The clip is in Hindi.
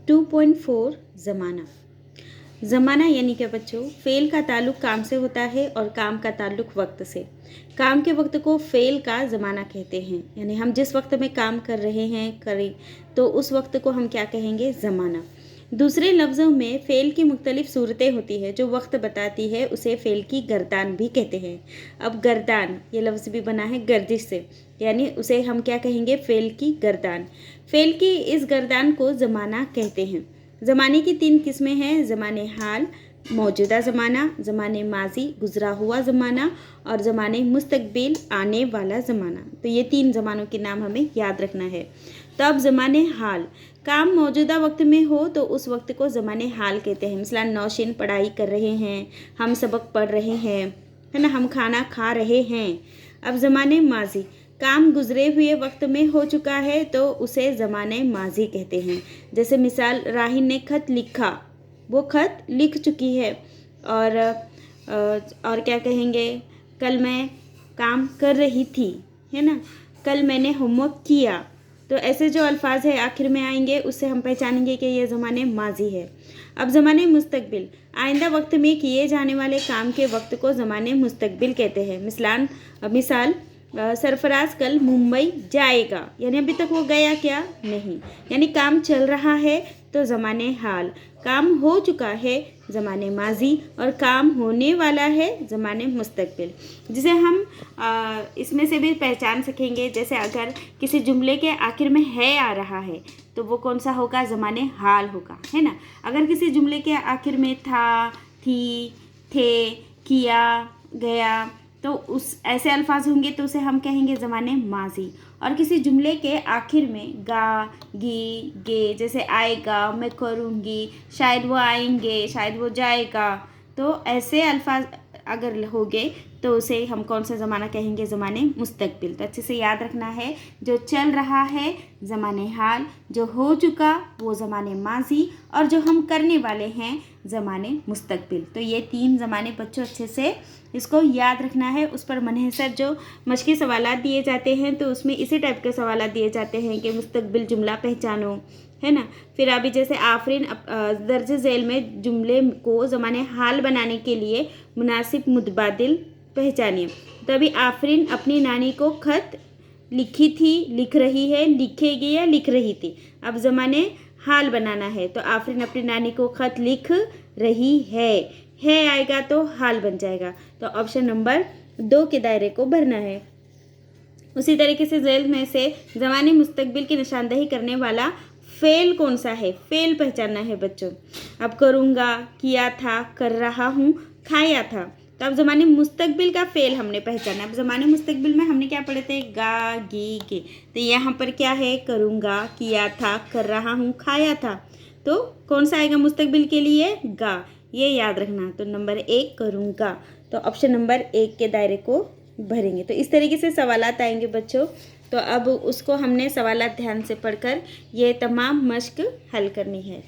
2.4 ज़माना। ज़माना यानी क्या बच्चों, फ़ेल का ताल्लुक़ काम से होता है और काम का ताल्लुक़ वक्त से। काम के वक्त को फ़ेल का ज़माना कहते हैं, यानी हम जिस वक्त में काम कर रहे हैं करें तो उस वक्त को हम क्या कहेंगे, ज़माना। दूसरे लफ्ज़ों में फ़ेल की मुख्तलिफ़ सूरतें होती है जो वक्त बताती है, उसे फ़ेल की गर्दान भी कहते हैं। अब गर्दान ये लफ्ज़ भी बना है गर्दिश से, यानी उसे हम क्या कहेंगे, फ़ेल की गर्दान। फ़ेल की इस गर्दान को ज़माना कहते हैं। ज़माने की 3 किस्में हैं, ज़माने हाल, मौजूदा ज़माना, ज़माने माजी गुज़रा हुआ ज़माना और ज़माने मुस्तकबिल आने वाला ज़माना। तो ये 3 ज़मानों के नाम हमें याद रखना है। तो अब ज़माने हाल, काम मौजूदा वक्त में हो तो उस वक्त को ज़माने हाल कहते हैं। मिसाल नौशीन पढ़ाई कर रहे हैं, हम सबक पढ़ रहे हैं, है ना, हम खाना खा रहे हैं। अब ज़माने माजी, काम गुज़रे हुए वक्त में हो चुका है तो उसे ज़माने माजी कहते हैं। जैसे मिसाल राहिन ने खत लिखा, वो खत लिख चुकी है। और क्या कहेंगे, कल मैं काम कर रही थी, है ना, कल मैंने होमवर्क किया। तो ऐसे जो अल्फाज है आखिर में आएंगे उससे हम पहचानेंगे कि ये ज़माने माजी है। अब ज़माने मुस्तकबिल, आइंदा वक्त में किए जाने वाले काम के वक्त को ज़माने मुस्तकबिल कहते हैं। मिसाल सरफराज कल मुंबई जाएगा, यानी अभी तक वो गया क्या, नहीं, यानी काम चल रहा है तो ज़माने हाल, काम हो चुका है ज़माने माजी और काम होने वाला है ज़माने मुस्तकबिल। जिसे हम इसमें से भी पहचान सकेंगे, जैसे अगर किसी जुमले के आखिर में है आ रहा है तो वो कौन सा होगा, ज़माने हाल होगा, है ना। अगर किसी जुमले के आखिर में था, थी, थे, किया, गया, तो उस ऐसे अल्फाज होंगे तो उसे हम कहेंगे ज़माने माजी। और किसी जुमले के आखिर में गा, गी, गे, जैसे आएगा, मैं करूँगी, शायद वो आएंगे, शायद वो जाएगा, तो ऐसे अल्फाज अगर होंगे तो उसे हम कौन सा ज़माना कहेंगे, ज़माने मुस्तकबिल। तो अच्छे से याद रखना है, जो चल रहा है ज़माने हाल, जो हो चुका वो ज़माने माजी और जो हम करने वाले हैं ज़माने मुस्तकबिल। तो ये 3 ज़माने बच्चों अच्छे से इसको याद रखना है। उस पर मनहसर जो मश्की सवालात दिए जाते हैं तो उसमें इसी टाइप के सवालात दिए जाते हैं कि मुस्तकबिल जुमला पहचानो, है ना। फिर अभी जैसे आफरीन दर्ज झेल में जुमले को ज़माने हाल बनाने के लिए मुनासिब मुतबादिल पहचानिए। तो अभी आफरीन अपनी नानी को खत लिखी थी, लिख रही है, लिखेगी या लिख रही थी। अब ज़माने हाल बनाना है तो आफरीन अपनी नानी को खत लिख रही है आएगा तो हाल बन जाएगा। तो ऑप्शन नंबर 2 के दायरे को भरना है। उसी तरीके से जेल में से ज़माने मुस्तकबिल की निशानदही करने वाला फ़ेल कौन सा है, फ़ेल पहचानना है बच्चों। अब करूँगा, किया था, कर रहा हूँ, खाया था। तो अब ज़माने मुस्तकबिल का फ़ेल हमने पहचाना। अब ज़माने मुस्तकबिल में हमने क्या पढ़े थे, गा, गी, के। तो यहाँ पर क्या है, करूँगा, किया था, कर रहा हूँ, खाया था। तो कौन सा आएगा मुस्तकबिल के लिए, गा, ये याद रखना। तो नंबर 1 करूँगा, तो ऑप्शन नंबर 1 के दायरे को भरेंगे। तो इस तरीके से सवालात आएंगे बच्चों। तो अब उसको हमने सवालात ध्यान से पढ़कर ये तमाम मश्क हल करनी है।